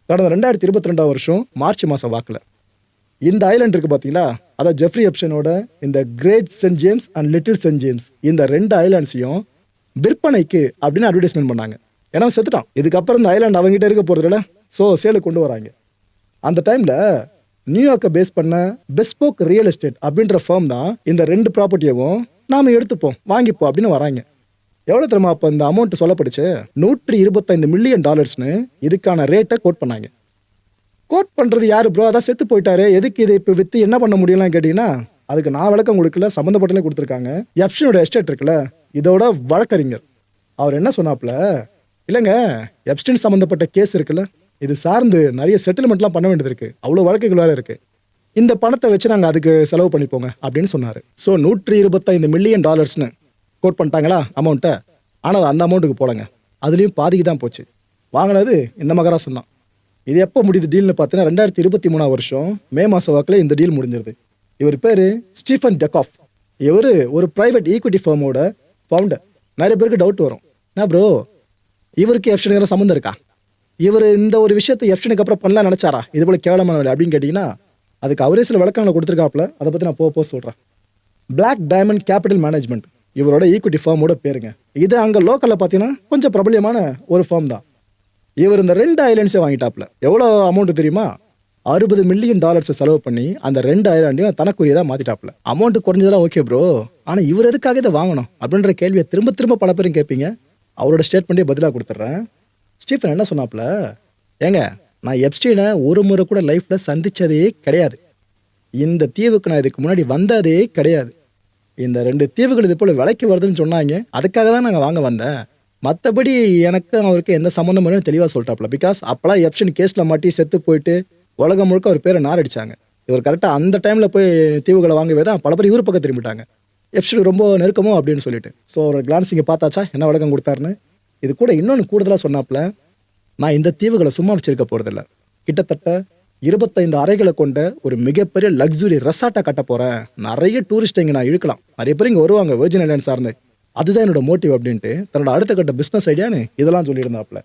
கடந்த 2022 வருஷம் மார்ச் மாதம் வாக்கில் இந்த ஐலாண்ட் இருக்குது பார்த்தீங்களா, அதான் ஜெஃப்ரி எப்ஸ்டைனோட இந்த Great Saint James and Little Saint James இந்த 2 ஐலாண்ட்ஸையும் விற்பனைக்கு அப்படின்னு அட்வர்டைஸ்மெண்ட் பண்ணாங்க. ஏன்னா செத்துட்டான். இதுக்கப்புறம் இந்த ஐலாண்ட் அவங்ககிட்ட இருக்க போகிறதில்ல, ஸோ சேலுக்கு கொண்டு வராங்க. அந்த டைமில் நியூயார்க்கை பேஸ் பண்ண பெஸ்போக் ரியல் எஸ்டேட் அப்படின்ற ஃபார்ம் தான் இந்த 2 ப்ராப்பர்ட்டியவும் நாம் எடுத்துப்போம் வாங்கிப்போம் அப்படின்னு வராங்க. எவ்வளோ தெரியுமா அப்போ இந்த அமௌண்ட் சொல்லப்படுச்சு? $125 மில்லியன் இதுக்கான ரேட்டை கோட் பண்ணாங்க. கோட் பண்ணுறது யார் ப்ரோ? அதான் செத்து போயிட்டாரு, எதுக்கு இதை இப்போ விற்று என்ன பண்ண முடியலாம் கேட்டிங்கன்னா, அதுக்கு நான் விளக்கம் கொடுக்கல, சம்மந்தப்பட்டலே கொடுத்துருக்காங்க. எப்ஸ்டைனோட எஸ்டேட் இருக்குல்ல, இதோட வழக்கறிஞர் அவர் என்ன சொன்னாப்புல, இல்லைங்க எப்ஸ்டைன் சம்மந்தப்பட்ட கேஸ் இருக்குல்ல, இது சார்ந்து நிறைய செட்டில்மெண்ட்லாம் பண்ண வேண்டியது இருக்குது, அவ்வளோ வழக்குகள் வேறு இருக்குது, இந்த பணத்தை வச்சு நாங்கள் அதுக்கு செலவு பண்ணிப்போங்க அப்படின்னு சொன்னார். ஸோ $125 மில்லியன் கோட் பண்ணிட்டாங்களா அமௌண்ட்டை. ஆனால் அந்த அமௌண்ட்டுக்கு போலங்க, அதுலேயும் பாதிக்கு தான் போச்சு. வாங்கினது இந்த மகராசன் தான். இது எப்போ முடியுது டீல்னு பார்த்தீங்கன்னா 2023 வருஷம் மே மாதம் வாக்கில் இந்த டீல் முடிஞ்சிருது. இவர் பேர் ஸ்டீஃபன் டெக்காஃப். இவர் ஒரு ப்ரைவேட் ஈக்விட்டி ஃபார்மோட ஃபவுண்டர். நிறைய பேருக்கு டவுட் வரும், என்ன ப்ரோ இவருக்கு எப்ஸ்டைனுக்கு சம்மந்தம் இருக்கா, இவர் இந்த ஒரு விஷயத்தை எப்ஸ்டைனுக்கு அப்புறம் பண்ணலாம் நினச்சாரா, இது போல் கேவலமான வேலை அப்படின்னு கேட்டிங்கன்னா, அதுக்கு அவரே சில விளக்கங்களை கொடுத்துருக்காப்புல. அதை பற்றி நான் போக சொல்கிறேன். பிளாக் டைமண்ட் கேபிட்டல் மேனேஜ்மெண்ட் இவரோட ஈக்விட்டி ஃபார்மோட பேருங்க. இது அங்கே லோக்கலில் பார்த்தீங்கன்னா கொஞ்சம் பிரபலியமான ஒரு ஃபார்ம் தான். இவர் இந்த 2 ஐலாண்ட்ஸே வாங்கிட்டாப்புல. எவ்வளோ அமௌண்ட் தெரியுமா? $60 மில்லியன் செலவு பண்ணி அந்த 2 ஐலாண்டையும் தனக்குரியதாக மாற்றிட்டாப்புல. அமௌண்ட் குறைஞ்சதெல்லாம் ஓகே ப்ரோ, ஆனால் இவர் எதுக்காக இதை வாங்கணும் அப்படின்ற கேள்வியை திரும்ப திரும்ப பல பேரும் கேட்பீங்க. அவரோட ஸ்டேட்மெண்ட்டே பதிலாக கொடுத்துட்றேன். ஸ்டீஃபன் என்ன சொன்னாப்புல, ஏங்க நான் எப்ஸ்டைனை ஒரு முறை கூட லைஃப்பில் சந்தித்ததே கிடையாது, இந்த தீவுக்கு நான் இதுக்கு முன்னாடி வந்ததே கிடையாது, இந்த 2 தீவுகள் இது போல் விலைக்கு வருதுன்னு சொன்னாங்க, அதுக்காக தான் நாங்கள் வாங்க வந்தேன், மற்றபடி எனக்கு அவருக்கு எந்த சம்மந்தம் இல்லைன்னு தெளிவாக சொல்லிட்டாப்புல. பிகாஸ் அப்போலாம் எப்ஸ்டைன் கேஸில் மாட்டி செத்து போயிட்டு உலகம் முழுக்க அவர் பேரை நாரடிச்சாங்க. இவர் கரெக்டாக அந்த டைமில் போய் தீவுகளை வாங்கவே தான் பல பேர் இவர் பக்கம் திரும்பிட்டாங்க, எப்ஸ்டைன் ரொம்ப நெருக்கமோ அப்படின்னு சொல்லிட்டு. ஸோ ஒரு கிளான்ஸ் இங்கே பார்த்தாச்சா என்ன விளக்கம் கொடுத்தாருன்னு. இது கூட இன்னொன்று கூடுதலாக சொன்னாப்புல, நான் இந்த தீவுகளை சும்மா வச்சிருக்க போகிறதில்ல, கிட்டத்தட்ட 25 அறைகளை கொண்ட ஒரு மிகப்பெரிய லக்ஸுரி ரெசார்ட்டை கட்ட போகிறேன், நிறைய டூரிஸ்ட் இங்கே நான் இழுக்கலாம், நிறைய பேர் இங்கே வருவாங்க வெர்ஜின் ஐலாண்ட் சார்ந்து, அதுதான் என்னோட மோட்டிவ் அப்படின்ட்டு தன்னோட அடுத்த கட்ட பிஸ்னஸ் ஐடியான்னு இதெல்லாம் சொல்லியிருந்தாப்புல.